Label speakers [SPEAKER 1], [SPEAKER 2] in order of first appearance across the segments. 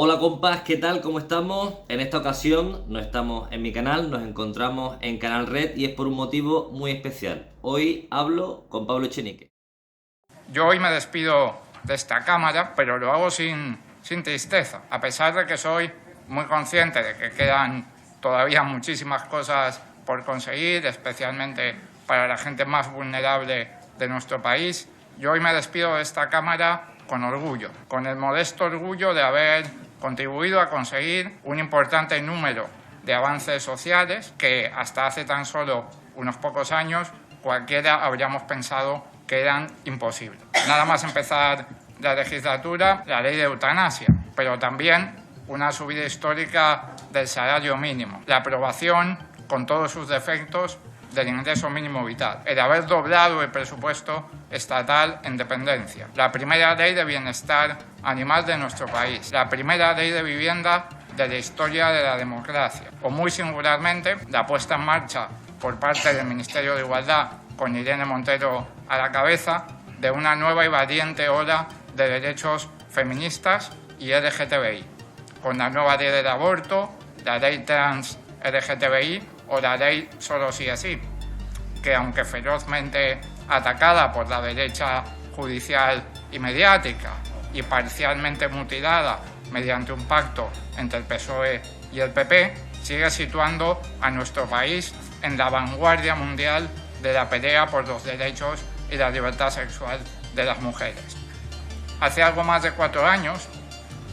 [SPEAKER 1] Hola compas, ¿qué tal? ¿Cómo estamos? En esta ocasión no estamos en mi canal, nos encontramos en Canal Red y es por un motivo muy especial. Hoy hablo con Pablo Echenique.
[SPEAKER 2] Yo hoy me despido de esta cámara, pero lo hago sin tristeza, a pesar de que soy muy consciente de que quedan todavía muchísimas cosas por conseguir, especialmente para la gente más vulnerable de nuestro país. Yo hoy me despido de esta cámara con orgullo, con el modesto orgullo de haber contribuido a conseguir un importante número de avances sociales que hasta hace tan solo unos pocos años cualquiera habríamos pensado que eran imposibles. Nada más empezar la legislatura, la ley de eutanasia, pero también una subida histórica del salario mínimo, la aprobación, con todos sus defectos, del ingreso mínimo vital, el haber doblado el presupuesto estatal en dependencia, la primera ley de bienestar animal de nuestro país, la primera ley de vivienda de la historia de la democracia, o muy singularmente la puesta en marcha por parte del Ministerio de Igualdad, con Irene Montero a la cabeza, de una nueva y valiente ola de derechos feministas y LGTBI, con la nueva ley del aborto, la ley trans LGTBI o la ley Solo sí es sí, que aunque ferozmente atacada por la derecha judicial y mediática y parcialmente mutilada mediante un pacto entre el PSOE y el PP, sigue situando a nuestro país en la vanguardia mundial de la pelea por los derechos y la libertad sexual de las mujeres. Hace algo más de 4 años,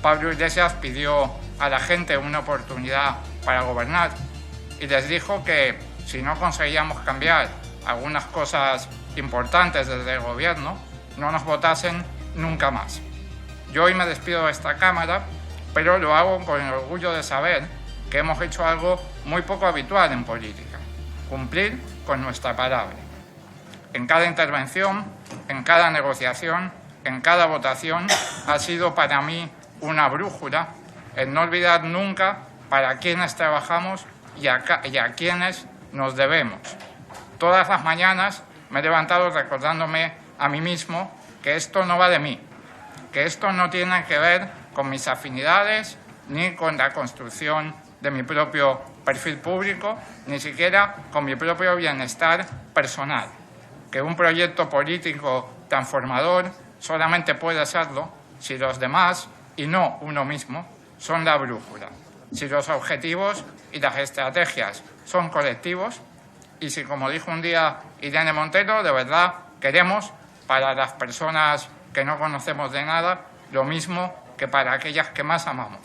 [SPEAKER 2] Pablo Iglesias pidió a la gente una oportunidad para gobernar y les dijo que si no conseguíamos cambiar algunas cosas importantes desde el gobierno, no nos votasen nunca más. Yo hoy me despido de esta Cámara, pero lo hago con el orgullo de saber que hemos hecho algo muy poco habitual en política: cumplir con nuestra palabra. En cada intervención, en cada negociación, en cada votación, ha sido para mí una brújula el no olvidar nunca para quiénes trabajamos y a quiénes nos debemos. Todas las mañanas me he levantado recordándome a mí mismo que esto no va de mí, que esto no tiene que ver con mis afinidades ni con la construcción de mi propio perfil público, ni siquiera con mi propio bienestar personal, que un proyecto político transformador solamente puede serlo si los demás, y no uno mismo, son la brújula, si los objetivos y las estrategias son colectivos y si, como dijo un día Irene Montero, de verdad queremos para las personas que no conocemos de nada lo mismo que para aquellas que más amamos: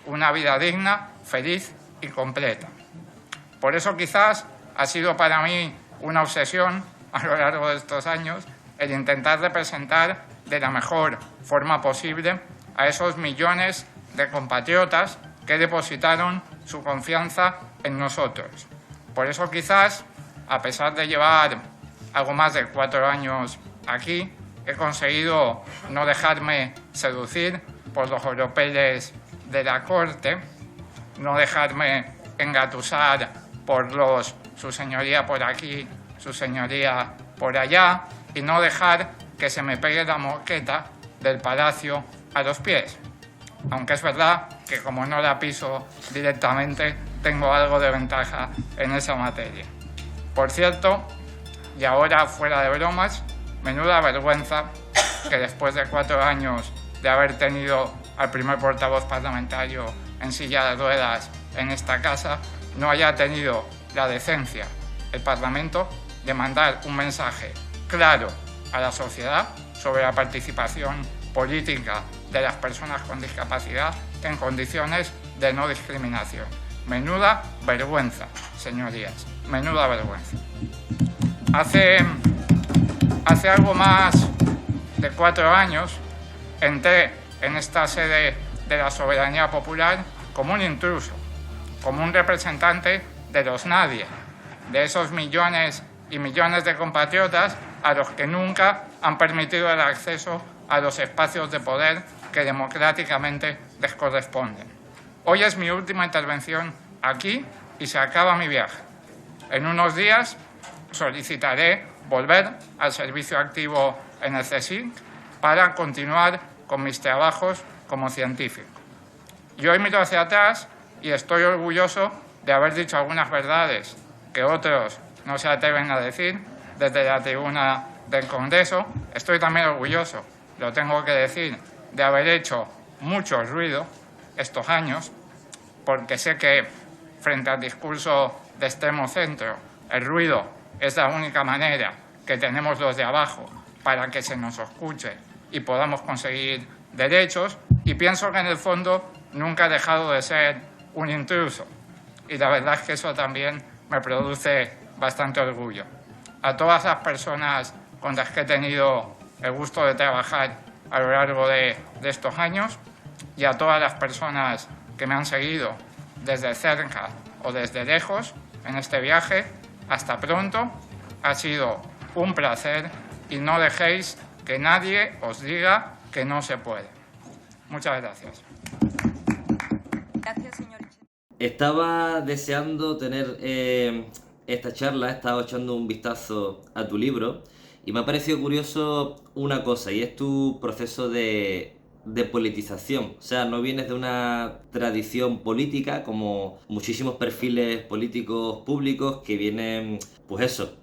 [SPEAKER 2] una vida digna, feliz y completa. Por eso quizás ha sido para mí una obsesión a lo largo de estos años el intentar representar de la mejor forma posible a esos millones de compatriotas que depositaron su confianza en nosotros. Por eso quizás, a pesar de llevar algo más de 4 años aquí, he conseguido no dejarme seducir por los oropeles de la corte, no dejarme engatusar por los su señoría por aquí, su señoría por allá, y no dejar que se me pegue la moqueta del palacio a los pies. Aunque es verdad que como no la piso directamente, tengo algo de ventaja en esa materia. Por cierto, y ahora fuera de bromas, menuda vergüenza que después de 4 años de haber tenido al primer portavoz parlamentario en silla de ruedas en esta casa, no haya tenido la decencia el Parlamento de mandar un mensaje claro a la sociedad sobre la participación política de las personas con discapacidad en condiciones de no discriminación. Menuda vergüenza, señorías, menuda vergüenza. Hace algo más de 4 años entré en esta sede de la soberanía popular como un intruso, como un representante de los nadie, de esos millones y millones de compatriotas a los que nunca han permitido el acceso a los espacios de poder que democráticamente les corresponden. Hoy es mi última intervención aquí y se acaba mi viaje. En unos días solicitaré volver al servicio activo en el CSIC para continuar con mis trabajos como científico. Y hoy miro hacia atrás y estoy orgulloso de haber dicho algunas verdades que otros no se atreven a decir desde la tribuna del Congreso. Estoy también orgulloso, lo tengo que decir, de haber hecho mucho ruido estos años, porque sé que frente al discurso de extremo centro, el ruido es la única manera que tenemos los de abajo para que se nos escuche y podamos conseguir derechos, y pienso que en el fondo nunca he dejado de ser un intruso, y la verdad es que eso también me produce bastante orgullo. A todas las personas con las que he tenido el gusto de trabajar a lo largo de estos años, y a todas las personas que me han seguido desde cerca o desde lejos en este viaje, hasta pronto. Ha sido un placer y no dejéis que nadie os diga que no se puede. Muchas gracias.
[SPEAKER 3] Gracias, señor.
[SPEAKER 1] Estaba deseando tener esta charla, he estado echando un vistazo a tu libro y me ha parecido curioso una cosa, y es tu proceso de politización. O sea, no vienes de una tradición política como muchísimos perfiles políticos públicos que vienen, pues eso,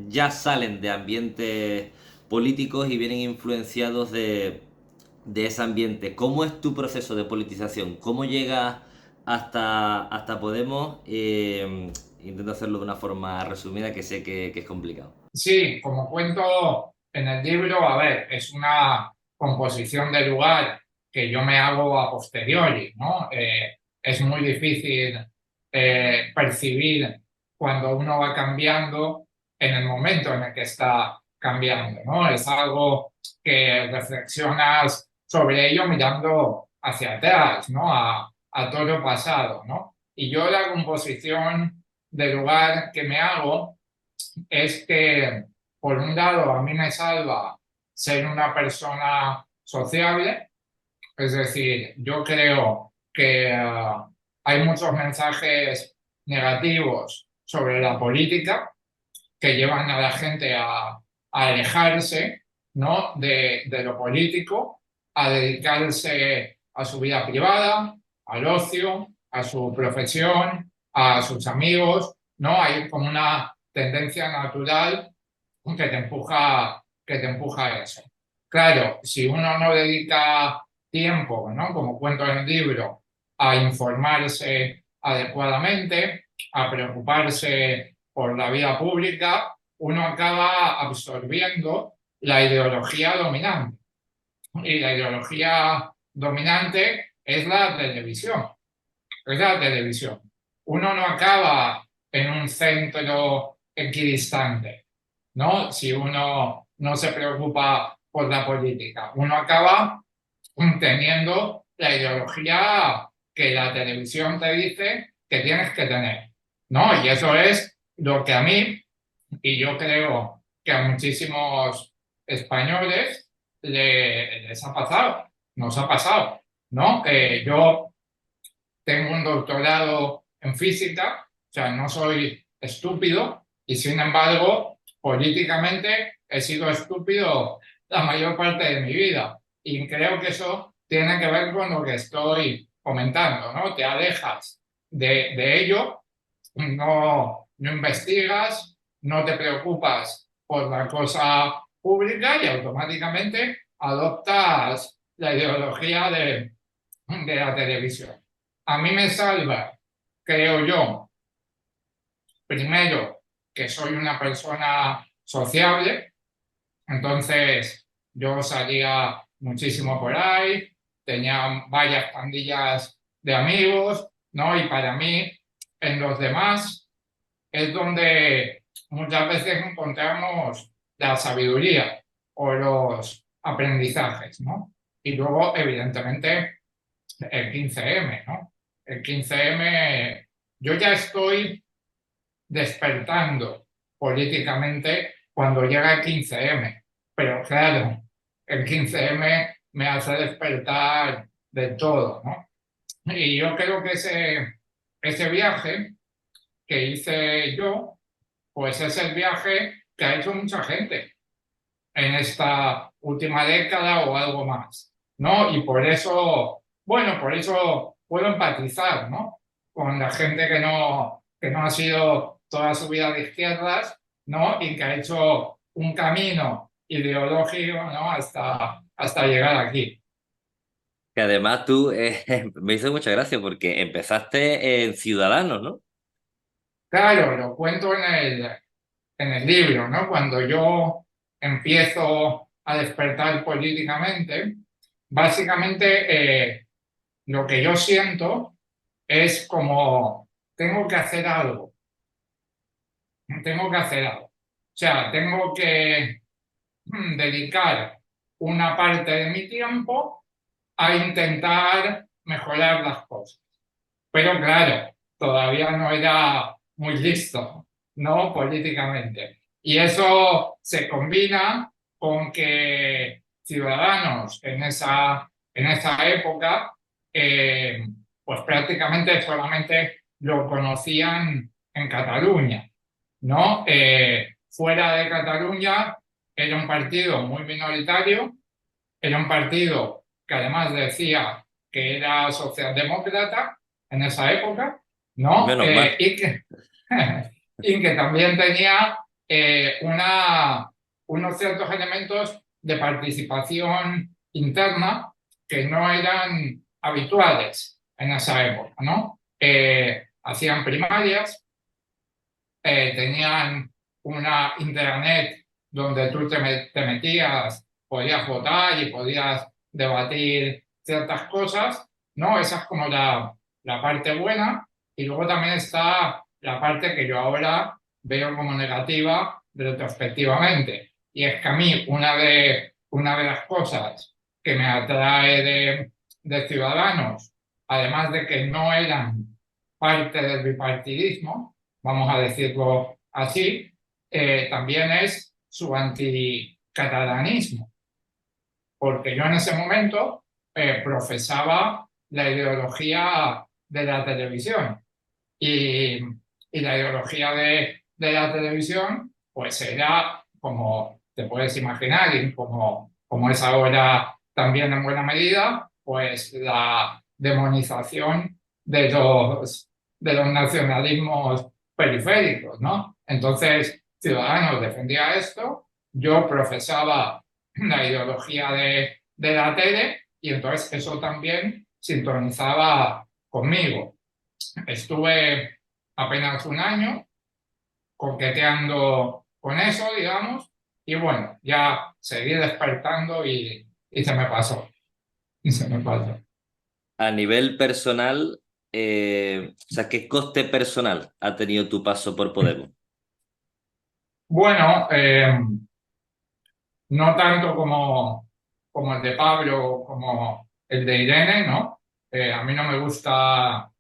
[SPEAKER 1] ya salen de ambientes políticos y vienen influenciados de ese ambiente. ¿Cómo es tu proceso de politización? ¿Cómo llegas hasta Podemos? Intento hacerlo de una forma resumida, que sé que es complicado.
[SPEAKER 4] Sí, como cuento en el libro, a ver, es una composición de lugar que yo me hago a posteriori, ¿no? Es muy difícil percibir cuando uno va cambiando en el momento en el que está cambiando, ¿no? Es algo que reflexionas sobre ello mirando hacia atrás, ¿no? A todo lo pasado, ¿no? Y yo la composición de lugar que me hago es que, por un lado, a mí me salva ser una persona sociable, es decir, yo creo que hay muchos mensajes negativos sobre la política que llevan a la gente a alejarse, ¿no? de lo político, a dedicarse a su vida privada, al ocio, a su profesión, a sus amigos, ¿no? Hay como una tendencia natural que te empuja a eso. Claro, si uno no dedica tiempo, ¿no? Como cuento en el libro, a informarse adecuadamente, a preocuparse por la vida pública, uno acaba absorbiendo la ideología dominante. Y la ideología dominante es la televisión. Es la televisión. Uno no acaba en un centro equidistante, ¿no? Si uno no se preocupa por la política. Uno acaba teniendo la ideología que la televisión te dice que tienes que tener, ¿no? Y eso es lo que a mí, y yo creo que a muchísimos españoles les ha pasado, nos ha pasado, ¿no? Yo tengo un doctorado en física, o sea, no soy estúpido, y sin embargo, políticamente he sido estúpido la mayor parte de mi vida. Y creo que eso tiene que ver con lo que estoy comentando, ¿no? Te alejas de ello, no investigas, no te preocupas por la cosa pública y automáticamente adoptas la ideología de la televisión. A mí me salva, creo yo, primero, que soy una persona sociable, entonces yo salía muchísimo por ahí, tenía varias pandillas de amigos, ¿no? Y para mí, en los demás, es donde muchas veces encontramos la sabiduría o los aprendizajes, ¿no? Y luego, evidentemente, el 15M, ¿no? El 15M, yo ya estoy despertando políticamente cuando llega el 15M, pero claro, el 15M me hace despertar de todo, ¿no? Y yo creo que ese viaje que hice yo, pues es el viaje que ha hecho mucha gente en esta última década o algo más, ¿no? Y por eso bueno, por eso puedo empatizar, ¿no? Con la gente que no ha sido toda su vida de izquierdas, ¿no? Y que ha hecho un camino ideológico, ¿no? Hasta llegar aquí.
[SPEAKER 1] Que además tú, me hizo mucha gracia porque empezaste en Ciudadanos, ¿no?
[SPEAKER 4] Claro, lo cuento en el libro, ¿no? Cuando yo empiezo a despertar políticamente, básicamente lo que yo siento es como tengo que hacer algo, tengo que hacer algo. O sea, tengo que dedicar una parte de mi tiempo a intentar mejorar las cosas. Pero claro, todavía no era muy listo, ¿no? Políticamente. Y eso se combina con que Ciudadanos en esa época, eh, pues prácticamente solamente lo conocían en Cataluña, ¿no? Fuera de Cataluña era un partido muy minoritario, era un partido que además decía que era socialdemócrata en esa época, ¿no?
[SPEAKER 1] Menos mal.
[SPEAKER 4] Y que también tenía unos ciertos elementos de participación interna que no eran habituales en esa época, ¿no? Hacían primarias, tenían una intranet donde tú te metías, podías votar y podías debatir ciertas cosas, ¿no? Esa es como la parte buena. Y luego también está la parte que yo ahora veo como negativa retrospectivamente. Y es que a mí una de las cosas que me atrae de Ciudadanos, además de que no eran parte del bipartidismo, vamos a decirlo así, también es su anticatalanismo, porque yo en ese momento profesaba la ideología de la televisión y la ideología de la televisión pues era, como te puedes imaginar y como es ahora también en buena medida, pues la demonización de los nacionalismos periféricos, ¿no? Entonces, Ciudadanos defendía esto, yo profesaba la ideología de la tele y entonces eso también sintonizaba conmigo. Estuve apenas un año coqueteando con eso, digamos, y bueno, ya seguí despertando y se me pasó, y se me pasó.
[SPEAKER 1] A nivel personal, o sea, ¿qué coste personal ha tenido tu paso por Podemos?
[SPEAKER 4] Bueno, no tanto como el de Pablo, como el de Irene, ¿no? A mí no me gusta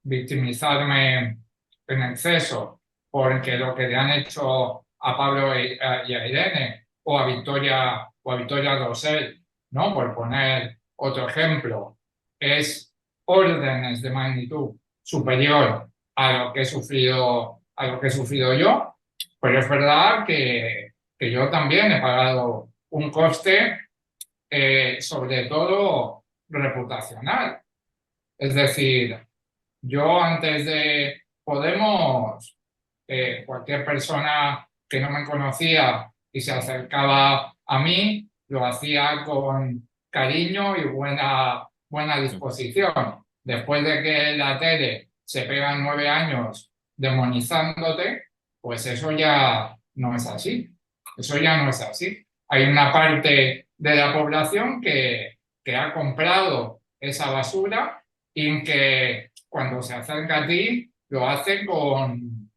[SPEAKER 4] victimizarme en exceso, porque lo que le han hecho a Pablo y a Irene, o a Victoria Rosell, ¿no? Por poner otro ejemplo, es órdenes de magnitud superior a lo que he sufrido yo, pero es verdad que yo también he pagado un coste, sobre todo reputacional. Es decir, yo antes de Podemos, cualquier persona que no me conocía y se acercaba a mí, lo hacía con cariño y buena disposición. Después de que la tele se pega 9 años demonizándote, pues eso ya no es así. Eso ya no es así. Hay una parte de la población que ha comprado esa basura y que cuando se acerca a ti lo hace con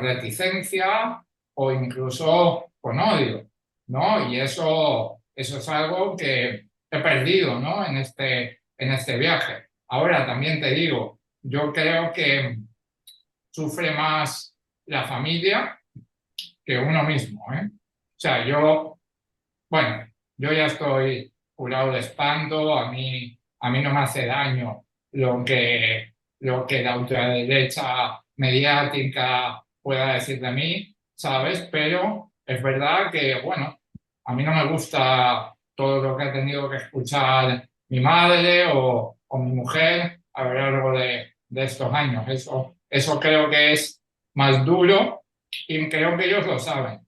[SPEAKER 4] reticencia o incluso con odio, ¿no? Y eso es algo que he perdido, ¿no? En este viaje. Ahora también te digo, yo creo que sufre más la familia que uno mismo, ¿eh? O sea, bueno, yo ya estoy curado de espanto, a mí no me hace daño lo que la ultraderecha mediática pueda decir de mí, ¿sabes? Pero es verdad que, bueno, a mí no me gusta todo lo que ha tenido que escuchar mi madre o mi mujer a lo largo de estos años. Eso creo que es más duro y creo que ellos lo saben.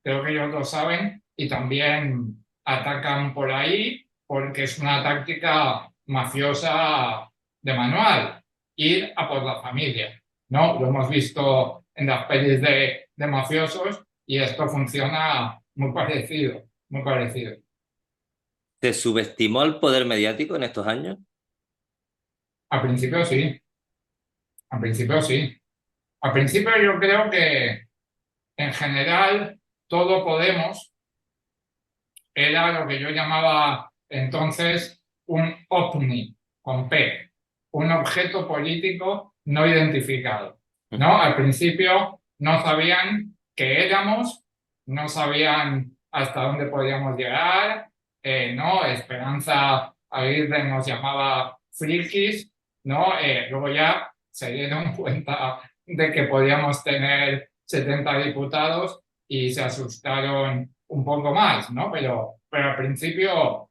[SPEAKER 4] Creo que ellos lo saben y también atacan por ahí porque es una táctica mafiosa de manual, ir a por la familia, ¿no? Lo hemos visto en las pelis de mafiosos y esto funciona muy parecido, muy parecido.
[SPEAKER 1] ¿Se subestimó el poder mediático en estos años?
[SPEAKER 4] Al principio sí, al principio sí. Al principio yo creo que en general todo Podemos era lo que yo llamaba entonces un OVNI, con P, un objeto político no identificado, ¿no? Al principio no sabían qué éramos, no sabían hasta dónde podíamos llegar, ¿no? Esperanza Aguirre nos llamaba frikis, ¿no? Luego ya se dieron cuenta de que podíamos tener 70 diputados y se asustaron un poco más, ¿no? Pero al principio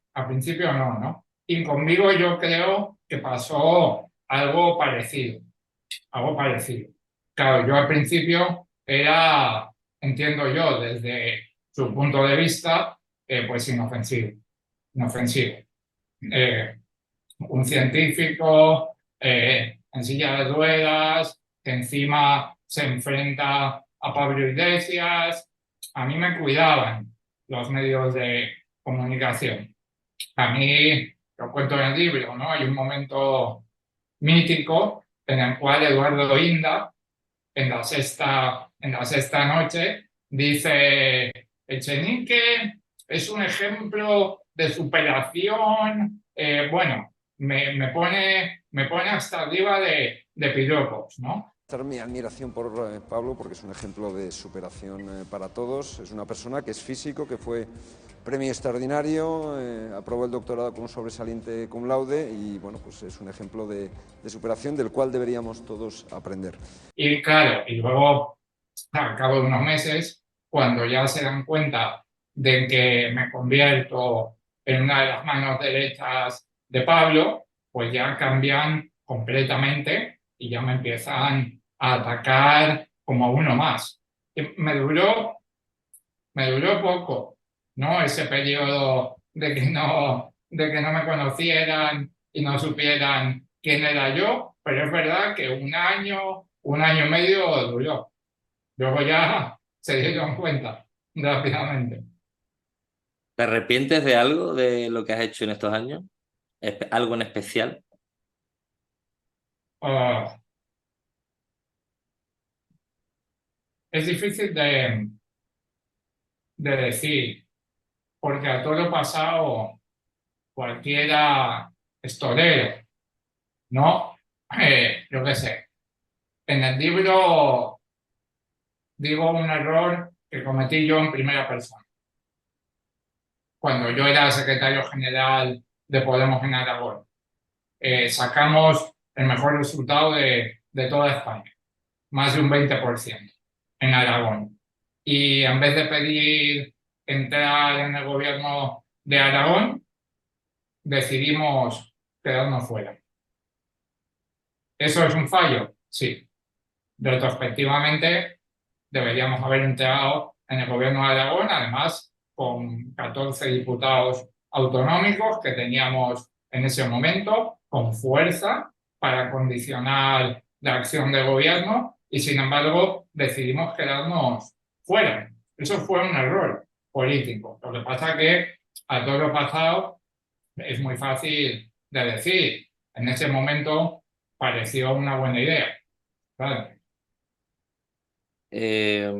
[SPEAKER 4] no, ¿no? Y conmigo yo creo que pasó algo parecido, algo parecido. Claro, yo al principio era, entiendo yo, desde su punto de vista, pues inofensivo, inofensivo. Eh, un científico en silla de ruedas, que encima se enfrenta a Pablo Iglesias. A mí me cuidaban los medios de comunicación. A mí, lo cuento en el libro, ¿no? Hay un momento mítico en el cual Eduardo Inda, en la sexta noche, dice: Echenique es un ejemplo de superación. Bueno, me pone hasta arriba de piropos, ¿no?
[SPEAKER 3] Mi admiración por Pablo, porque es un ejemplo de superación para todos. Es una persona que es físico, que fue premio extraordinario, aprobó el doctorado con un sobresaliente cum laude y bueno, pues es un ejemplo de superación del cual deberíamos todos aprender.
[SPEAKER 4] Y claro, y luego, al cabo de unos meses, cuando ya se dan cuenta de que me convierto en una de las manos derechas de Pablo, pues ya cambian completamente y ya me empiezan a atacar como uno más. Y me duró poco, ¿no? Ese periodo de que no me conocieran y no supieran quién era yo, pero es verdad que un año y medio duró. Luego ya se dieron cuenta rápidamente.
[SPEAKER 1] ¿Te arrepientes de algo de lo que has hecho en estos años? ¿Algo en especial?
[SPEAKER 4] Ah, es difícil de decir, porque a todo pasado cualquiera es torero, ¿no? Yo qué sé. En el libro digo un error que cometí yo en primera persona. Cuando yo era secretario general de Podemos en Aragón, sacamos el mejor resultado de toda España, más de un 20% en Aragón. Y en vez de pedir entrar en el gobierno de Aragón, decidimos quedarnos fuera. ¿Eso es un fallo? Sí. Retrospectivamente, deberíamos haber entrado en el gobierno de Aragón, además con 14 diputados autonómicos que teníamos en ese momento, con fuerza para condicionar la acción del gobierno y sin embargo decidimos quedarnos fuera. Eso fue un error político. Lo que pasa es que a todo lo pasado es muy fácil de decir. En ese momento pareció una buena idea. Claro.
[SPEAKER 1] Eh,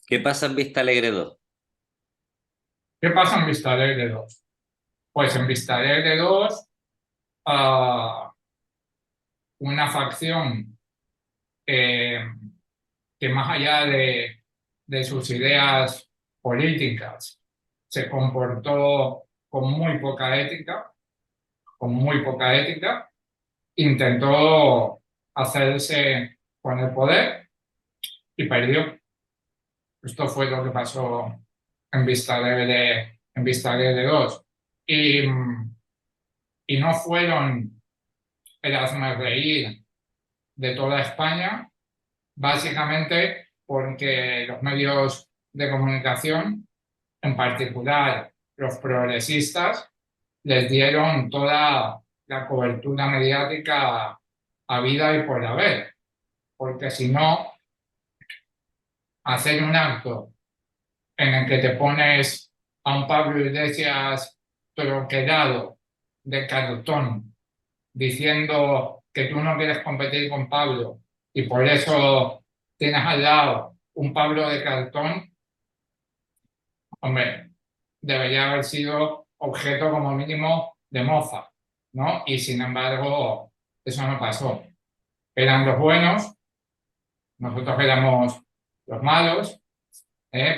[SPEAKER 1] ¿Qué pasa en Vista Alegre 2?
[SPEAKER 4] ¿Qué pasa en Vista Alegre 2? Pues en Vista Alegre 2, una facción eh, que más allá de sus ideas políticas se comportó con muy poca ética, intentó hacerse con el poder y perdió. Esto fue lo que pasó en Vista Alegre 2. Y no fueron el hazmerreír de toda España, básicamente porque los medios de comunicación, en particular los progresistas, les dieron toda la cobertura mediática habida y por haber, porque si no, hacer un acto en el que te pones a un Pablo Iglesias troquelado de cartón diciendo que tú no quieres competir con Pablo y por eso tienes al lado un Pablo de cartón, hombre, debería haber sido objeto como mínimo de mofa, ¿no? Y sin embargo, eso no pasó. Eran los buenos, nosotros éramos los malos,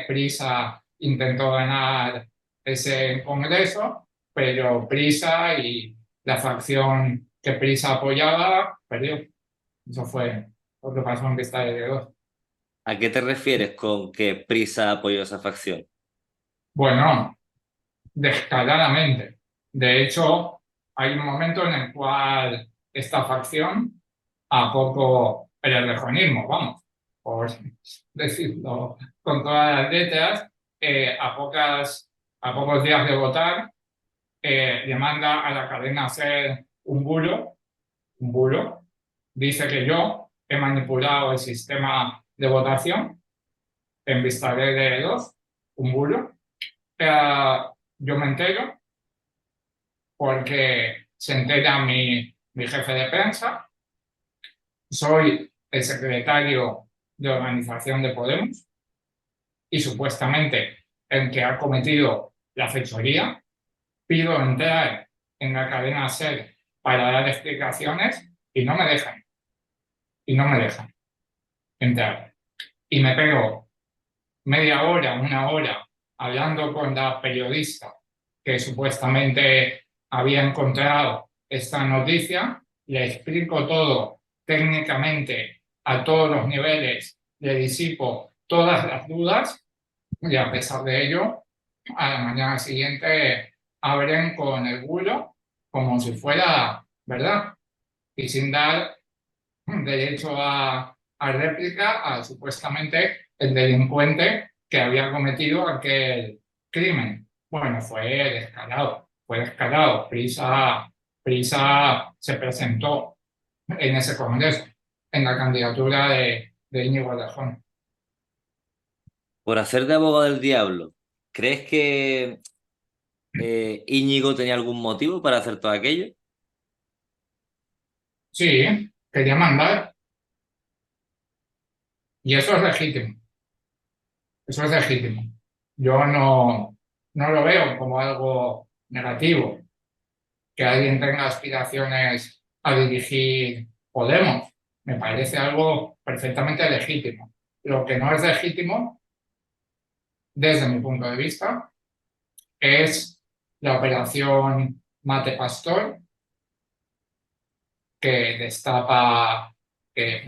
[SPEAKER 4] Prisa intentó ganar ese congreso, pero Prisa y la facción que Prisa apoyaba perdió. Eso fue lo que pasó en Vista de Dios.
[SPEAKER 1] ¿A qué te refieres con que Prisa apoyó esa facción?
[SPEAKER 4] Bueno, descaradamente. De hecho, hay un momento en el cual esta facción, a poco el errejonismo, vamos, por decirlo con todas las letras, a pocos días de votar, le manda a la cadena SER un bulo, dice que yo he manipulado el sistema de votación en vista de dos, un bulo. Yo me entero porque se entera mi jefe de prensa, soy el secretario de organización de Podemos y supuestamente el que ha cometido la fechoría, pido entrar en la cadena SER para dar explicaciones y no me dejan, entrar. Y me pego media hora, una hora, hablando con la periodista que supuestamente había encontrado esta noticia, le explico todo técnicamente a todos los niveles, le disipo todas las dudas y a pesar de ello, a la mañana siguiente abren con el bulo como si fuera verdad y sin dar derecho a réplica a supuestamente el delincuente que había cometido aquel crimen. Bueno, fue descarado. Prisa se presentó en ese congreso, en la candidatura de Íñigo Errejón.
[SPEAKER 1] Por hacer de abogado del diablo, ¿crees que Íñigo tenía algún motivo para hacer todo aquello?
[SPEAKER 4] Sí, quería mandar y eso es legítimo. Eso es legítimo. Yo no lo veo como algo negativo, que alguien tenga aspiraciones a dirigir Podemos. Me parece algo perfectamente legítimo. Lo que no es legítimo, desde mi punto de vista, es la operación Mate Pastor, que destapa, que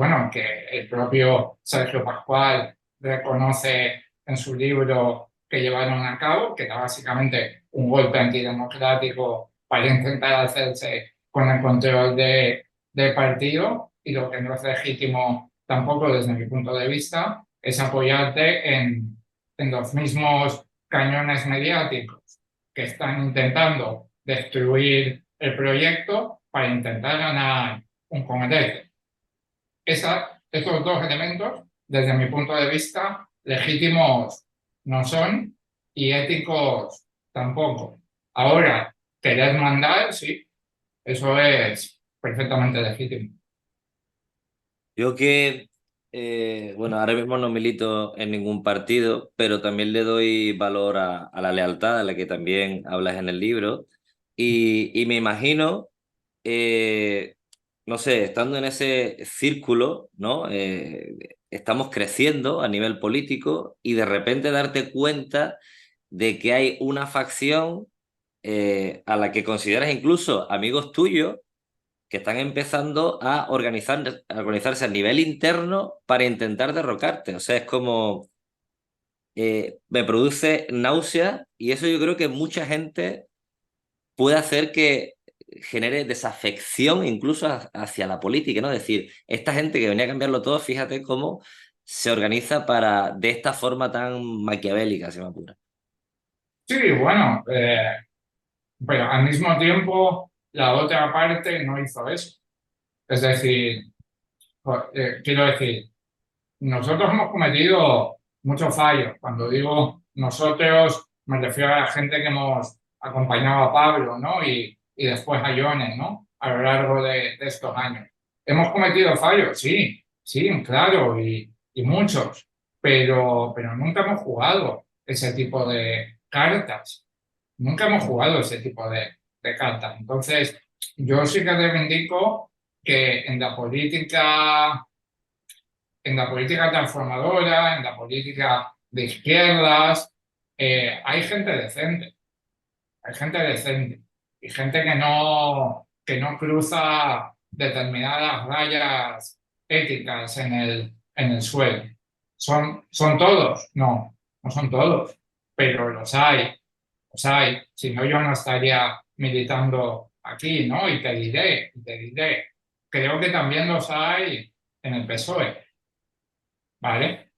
[SPEAKER 4] el propio Sergio Pascual reconoce en su libro que llevaron a cabo, que era básicamente un golpe antidemocrático para intentar hacerse con el control del partido, y lo que no es legítimo tampoco desde mi punto de vista es apoyarte en los mismos cañones mediáticos que están intentando destruir el proyecto para intentar ganar un congreso. Esos dos elementos, desde mi punto de vista, legítimos no son y éticos tampoco. Ahora, querer mandar, sí, eso es perfectamente legítimo.
[SPEAKER 1] Yo que, bueno, ahora mismo no milito en ningún partido, pero también le doy valor a la lealtad, a la que también hablas en el libro, y me imagino, no sé, estando en ese círculo, ¿no? Estamos creciendo a nivel político y de repente darte cuenta de que hay una facción a la que consideras incluso amigos tuyos que están empezando a organizarse a nivel interno para intentar derrocarte. O sea, es como me produce náusea y eso yo creo que mucha gente puede hacer genere desafección incluso hacia la política, ¿no? Es decir, esta gente que venía a cambiarlo todo, fíjate cómo se organiza para de esta forma tan maquiavélica, si me apura.
[SPEAKER 4] Sí, bueno, pero al mismo tiempo la otra parte no hizo eso. Es decir, quiero decir, nosotros hemos cometido muchos fallos. Cuando digo nosotros, me refiero a la gente que hemos acompañado a Pablo, ¿no? Y después a Yone, ¿no? A lo largo de estos años. ¿Hemos cometido fallos? Sí, sí, claro, y muchos. Pero nunca hemos jugado ese tipo de cartas. Nunca hemos jugado ese tipo de cartas. Entonces, yo sí que reivindico que en la política transformadora, en la política de izquierdas, hay gente decente, hay gente decente y gente que no cruza determinadas rayas éticas en el suelo. ¿Son todos? No, no son todos, pero los hay, los hay. Si no, yo no estaría militando aquí, ¿no? Y te diré. Creo que también los hay en el PSOE. ¿Vale?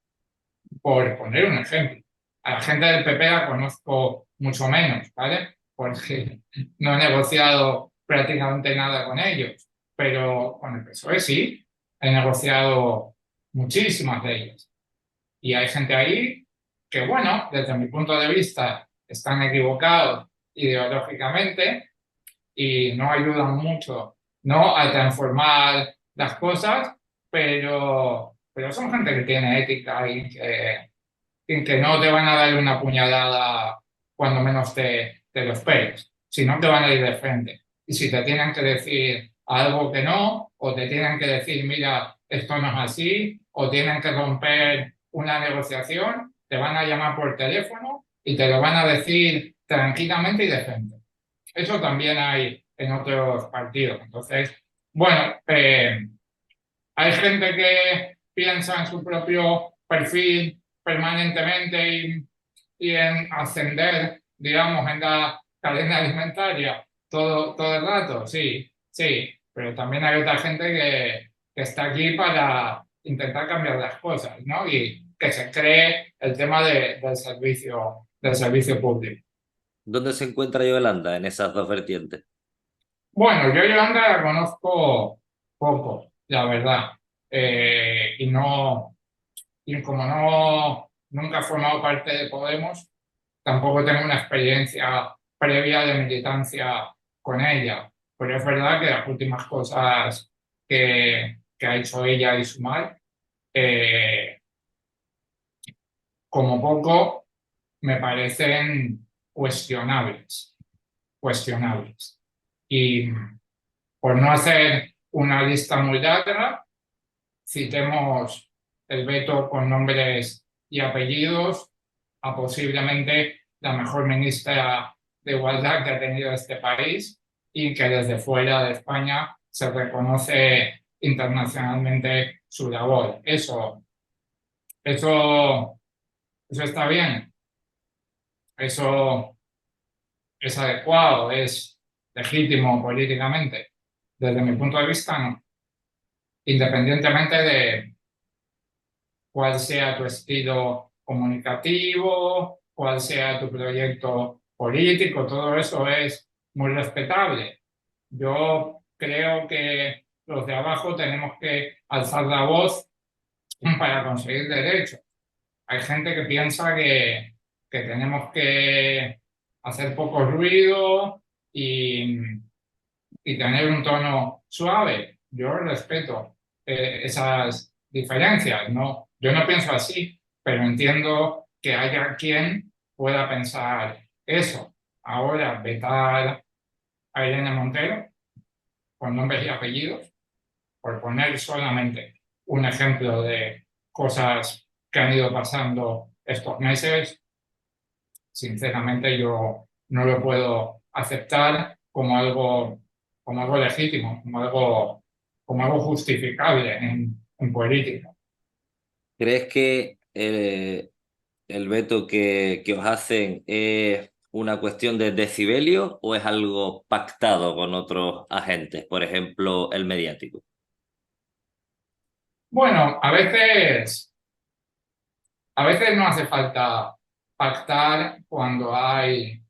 [SPEAKER 4] Por poner un ejemplo. A la gente del PP la conozco mucho menos, ¿vale? Porque no he negociado prácticamente nada con ellos, pero con el PSOE sí, he negociado muchísimas de ellas. Y hay gente ahí que, bueno, desde mi punto de vista, están equivocados ideológicamente y no ayudan mucho, ¿no? A transformar las cosas, pero son gente que tiene ética y que no te van a dar una puñalada cuando menos te lo esperes, sino te van a ir de frente. Y si te tienen que decir algo que no, o te tienen que decir, mira, esto no es así, o tienen que romper una negociación, te van a llamar por teléfono y te lo van a decir tranquilamente y de frente. Eso también hay en otros partidos. Entonces, bueno, hay gente que piensa en su propio perfil permanentemente y en ascender, digamos, en la cadena alimentaria todo el rato, sí, sí, pero también hay otra gente que está aquí para intentar cambiar las cosas, ¿no? Y que se cree el tema del servicio público.
[SPEAKER 1] ¿Dónde se encuentra Yolanda en esas dos vertientes?
[SPEAKER 4] Bueno, yo Yolanda la conozco poco, la verdad. Y no, y como nunca he formado parte de Podemos, tampoco tengo una experiencia previa de militancia con ella. Pero es verdad que las últimas cosas que ha hecho ella y Sumar, eh, como poco, me parecen cuestionables, cuestionables. Y por no hacer una lista muy larga, citemos el veto con nombres y apellidos a posiblemente la mejor ministra de Igualdad que ha tenido este país y que desde fuera de España se reconoce internacionalmente su labor. Eso, eso está bien, eso es adecuado, es legítimo políticamente. Desde mi punto de vista, no. Independientemente de cuál sea tu estilo comunicativo, cuál sea tu proyecto político, todo eso es muy respetable. Yo creo que los de abajo tenemos que alzar la voz para conseguir derechos. Hay gente que piensa que tenemos que hacer poco ruido y tener un tono suave. Yo respeto esas diferencias, ¿no? Yo no pienso así, pero entiendo que haya quien pueda pensar eso. Ahora, vetar a Irene Montero con nombres y apellidos, por poner solamente un ejemplo de cosas que han ido pasando estos meses, sinceramente yo no lo puedo aceptar como algo legítimo, como algo justificable en política.
[SPEAKER 1] ¿Crees que el veto que os hacen es una cuestión de decibelio o es algo pactado con otros agentes, por ejemplo, el mediático?
[SPEAKER 4] Bueno, a veces no hace falta pactar cuando hay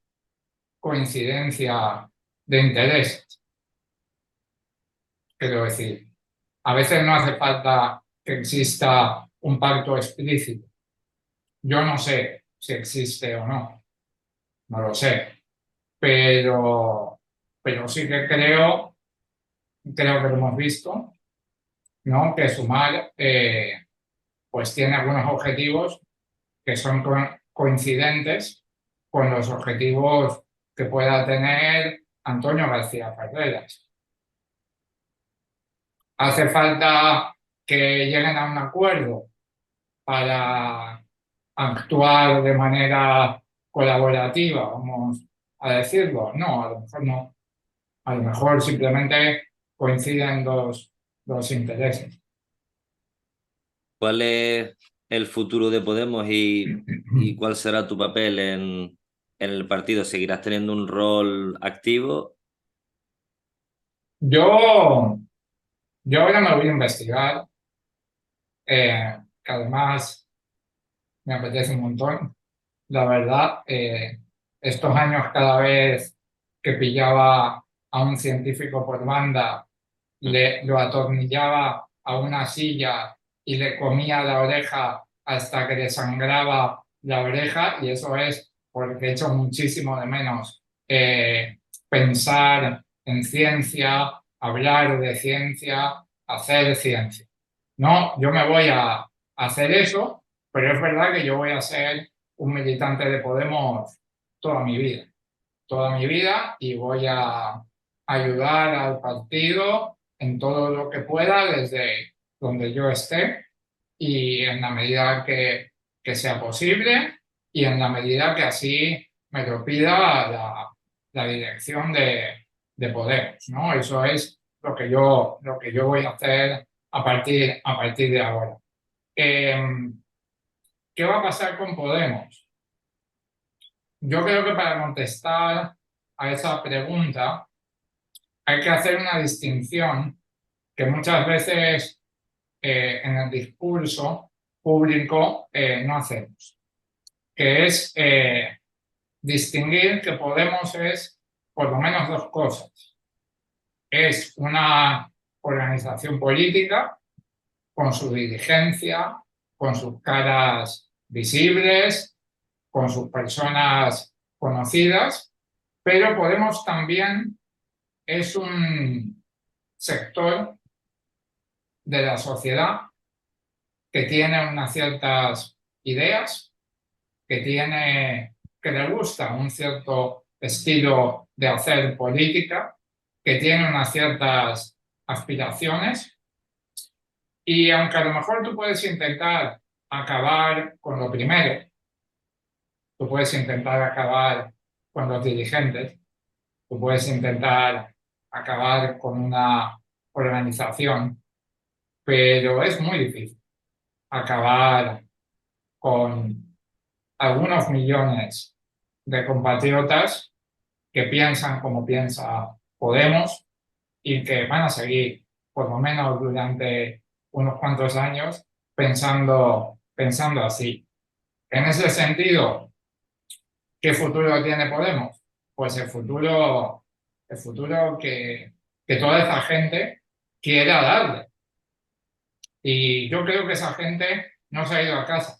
[SPEAKER 4] coincidencia de intereses. Quiero decir, a veces no hace falta que exista un pacto explícito. Yo no sé si existe o no, no lo sé, pero, pero sí que creo que lo hemos visto, ¿no? Que Sumar pues tiene algunos objetivos que son coincidentes con los objetivos que pueda tener Antonio García Ferreras. Hace falta que lleguen a un acuerdo para actuar de manera colaborativa, vamos a decirlo. No, a lo mejor no. A lo mejor simplemente coinciden los intereses.
[SPEAKER 1] ¿Cuál es el futuro de Podemos y cuál será tu papel en el partido? ¿Seguirás teniendo un rol activo?
[SPEAKER 4] Yo, yo ahora me voy a investigar, que además me apetece un montón. La verdad, estos años cada vez que pillaba a un científico por banda, lo atornillaba a una silla y le comía la oreja hasta que le sangraba la oreja, y eso es porque he hecho muchísimo de menos pensar en ciencia, hablar de ciencia, hacer ciencia. No, yo me voy a hacer eso, pero es verdad que yo voy a ser un militante de Podemos toda mi vida, y voy a ayudar al partido en todo lo que pueda desde donde yo esté y en la medida que sea posible y en la medida que así me lo pida la dirección de Podemos, ¿no? Eso es lo que yo voy a hacer a partir de ahora. Eh, ¿Qué va a pasar con Podemos? Yo creo que para contestar a esa pregunta hay que hacer una distinción que muchas veces en el discurso público no hacemos, que es distinguir que Podemos es por lo menos dos cosas. Es una organización política con su dirigencia, con sus caras visibles, con sus personas conocidas, pero Podemos también es un sector de la sociedad que tiene unas ciertas ideas, que le gusta un cierto estilo de hacer política, que tiene unas ciertas aspiraciones, y aunque a lo mejor tú puedes intentar acabar con lo primero, tú puedes intentar acabar con los dirigentes, tú puedes intentar acabar con una organización, pero es muy difícil acabar con algunos millones de compatriotas que piensan como piensa Podemos y que van a seguir, por lo menos durante unos cuantos años, pensando así. En ese sentido, ¿qué futuro tiene Podemos? Pues el futuro que toda esa gente quiera darle. Y yo creo que esa gente no se ha ido a casa.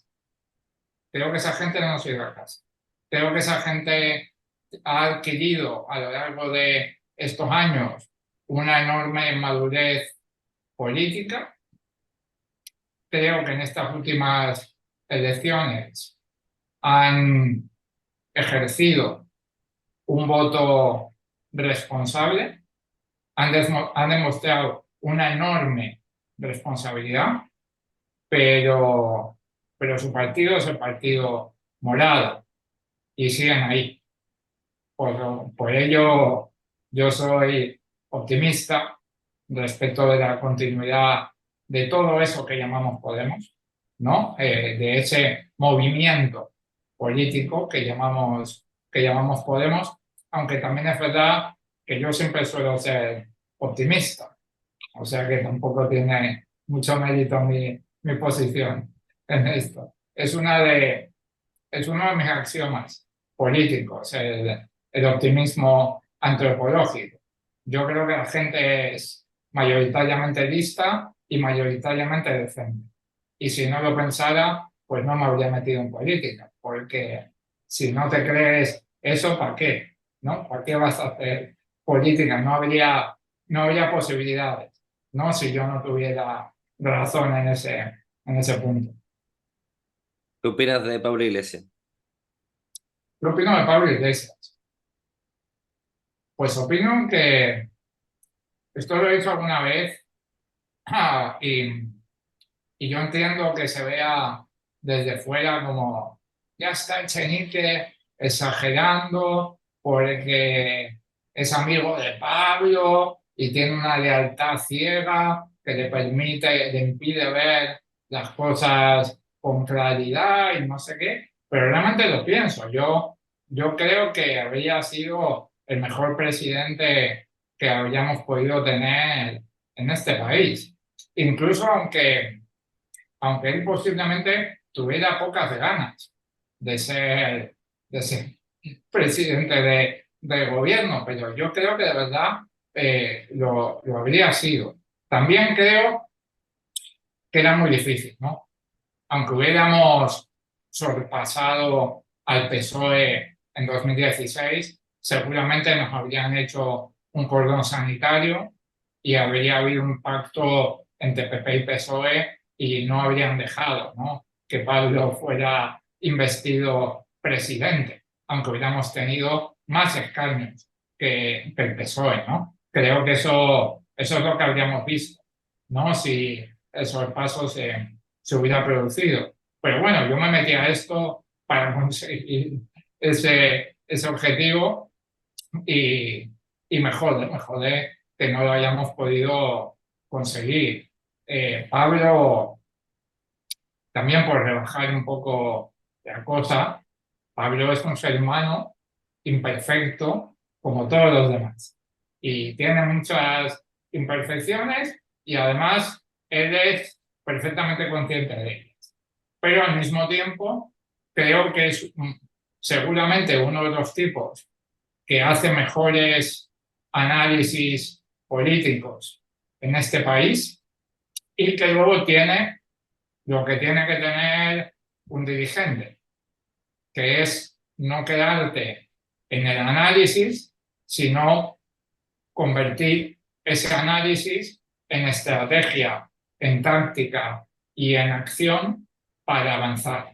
[SPEAKER 4] Creo que esa gente no se ha ido a casa. Creo que esa gente ha adquirido a lo largo de estos años una enorme madurez política. Creo que en estas últimas elecciones han ejercido un voto responsable, han demostrado una enorme responsabilidad, pero, pero su partido es el Partido Morado y siguen ahí. Por ello, yo soy optimista respecto de la continuidad de todo eso que llamamos Podemos, ¿no? De ese movimiento político que llamamos que llamamos Podemos, aunque también es verdad que yo siempre suelo ser optimista, o sea que tampoco tiene mucho mérito mi posición en esto. Es uno de mis axiomas políticos, el optimismo antropológico. Yo creo que la gente es mayoritariamente lista y mayoritariamente decente. Y si no lo pensara, pues no me habría metido en política, porque si no te crees eso, ¿para qué? ¿No? ¿Para qué vas a hacer política? No habría posibilidades, ¿no? Si yo no tuviera razón en ese punto.
[SPEAKER 1] ¿Qué opinas de Pablo Iglesias?
[SPEAKER 4] ¿Qué opino de Pablo Iglesias? Pues opino que, esto lo he dicho alguna vez, y yo entiendo que se vea desde fuera como ya está Echenique exagerando porque es amigo de Pablo y tiene una lealtad ciega que le impide ver las cosas con claridad y no sé qué, pero realmente lo pienso. Yo creo que habría sido el mejor presidente que habríamos podido tener en este país. Incluso aunque él posiblemente tuviera pocas ganas de ser presidente de gobierno, pero yo creo que de verdad lo habría sido. También creo que era muy difícil, ¿no? Aunque hubiéramos sorpasado al PSOE en 2016, seguramente nos habrían hecho un cordón sanitario y habría habido un pacto entre PP y PSOE y no habrían dejado, ¿no?, que Pablo fuera investido presidente, aunque hubiéramos tenido más escaños que el PSOE, ¿no? Creo que eso es lo que habríamos visto, ¿no?, si el sorpaso se hubiera producido. Pero bueno, yo me metí a esto para conseguir ese objetivo y me jode que no lo hayamos podido conseguir. Pablo, también por rebajar un poco la cosa, Pablo es un ser humano imperfecto como todos los demás y tiene muchas imperfecciones y además él es perfectamente consciente de ellas. Pero al mismo tiempo creo que es seguramente uno de los tipos que hace mejores análisis políticos en este país y que luego tiene lo que tiene que tener un dirigente, que es no quedarte en el análisis, sino convertir ese análisis en estrategia, en táctica y en acción para avanzar.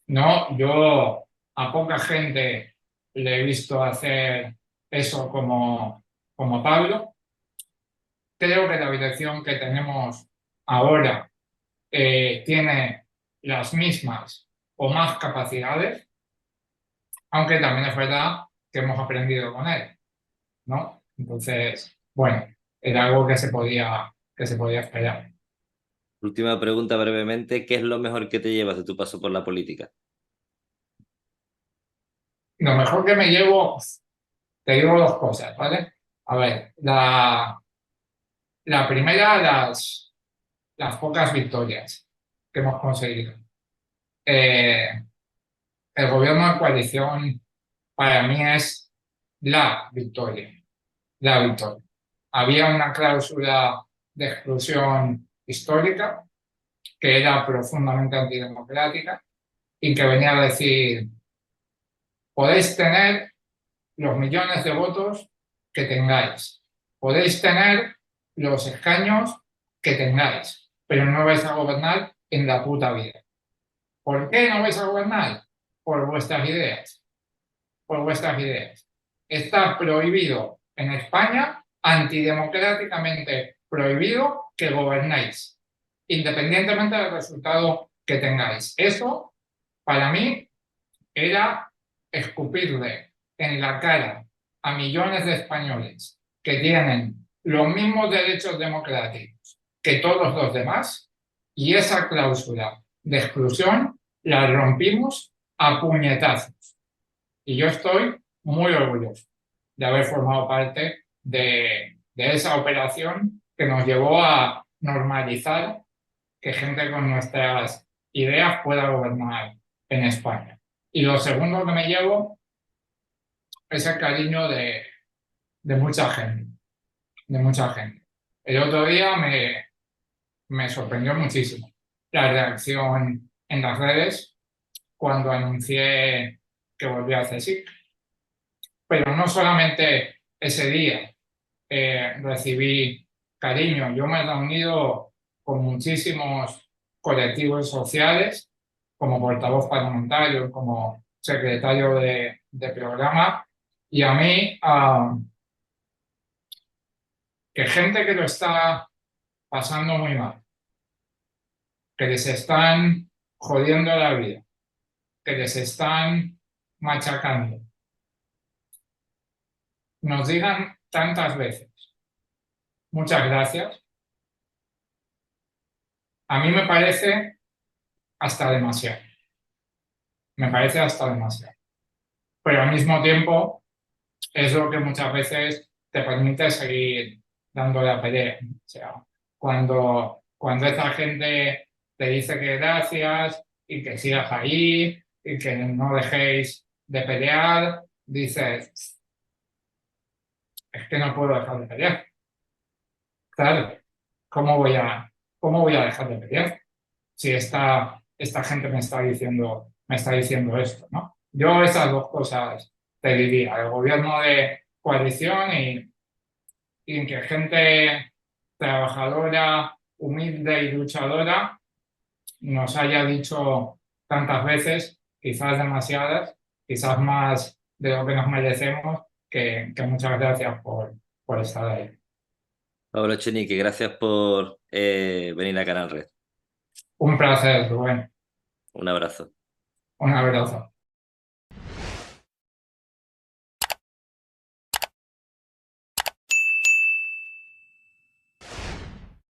[SPEAKER 4] No, yo a poca gente le he visto hacer eso como Pablo. Creo que la dirección que tenemos ahora tiene las mismas o más capacidades, aunque también es verdad que hemos aprendido con él, ¿no? Entonces, bueno, era algo que se podía esperar.
[SPEAKER 1] Última pregunta brevemente, ¿qué es lo mejor que te llevas de tu paso por la política?
[SPEAKER 4] Lo mejor que me llevo, te digo dos cosas, ¿vale? A ver, la primera, las pocas victorias que hemos conseguido. El gobierno de coalición para mí es la victoria, la victoria. Había una cláusula de exclusión histórica que era profundamente antidemocrática y que venía a decir: podéis tener los millones de votos que tengáis, podéis tener los escaños que tengáis, pero no vais a gobernar en la puta vida. ¿Por qué no vais a gobernar? Por vuestras ideas. Por vuestras ideas. Está prohibido en España, antidemocráticamente prohibido, que gobernéis, independientemente del resultado que tengáis. Eso, para mí, era escupirle en la cara a millones de españoles que tienen los mismos derechos democráticos que todos los demás, y esa cláusula de exclusión la rompimos a puñetazos. Y yo estoy muy orgulloso de haber formado parte de esa operación que nos llevó a normalizar que gente con nuestras ideas pueda gobernar en España. Y lo segundo que me llevo es el cariño de mucha gente, de mucha gente. El otro día me sorprendió muchísimo la reacción en las redes cuando anuncié que volví a CSIC. Pero no solamente ese día recibí cariño, yo me he reunido con muchísimos colectivos sociales, como portavoz parlamentario, como secretario de programa, y a mí, que gente que lo está pasando muy mal, que les están jodiendo la vida, que les están machacando, nos digan tantas veces, muchas gracias, a mí me parece hasta demasiado. Me parece hasta demasiado. Pero al mismo tiempo es lo que muchas veces te permite seguir dándole a pelea. O sea, cuando esta gente te dice que gracias y que sigas ahí y que no dejéis de pelear, dices, es que no puedo dejar de pelear. Claro, ¿cómo voy a dejar de pelear? Si esta gente me está diciendo esto, ¿no? Yo esas dos cosas te diría, el gobierno de coalición y en que gente trabajadora, humilde y luchadora nos haya dicho tantas veces, quizás demasiadas, quizás más de lo que nos merecemos, que muchas gracias por estar ahí.
[SPEAKER 1] Pablo Echenique, gracias por venir a Canal Red.
[SPEAKER 4] Un placer, Rubén.
[SPEAKER 1] Un abrazo.
[SPEAKER 4] Un abrazo.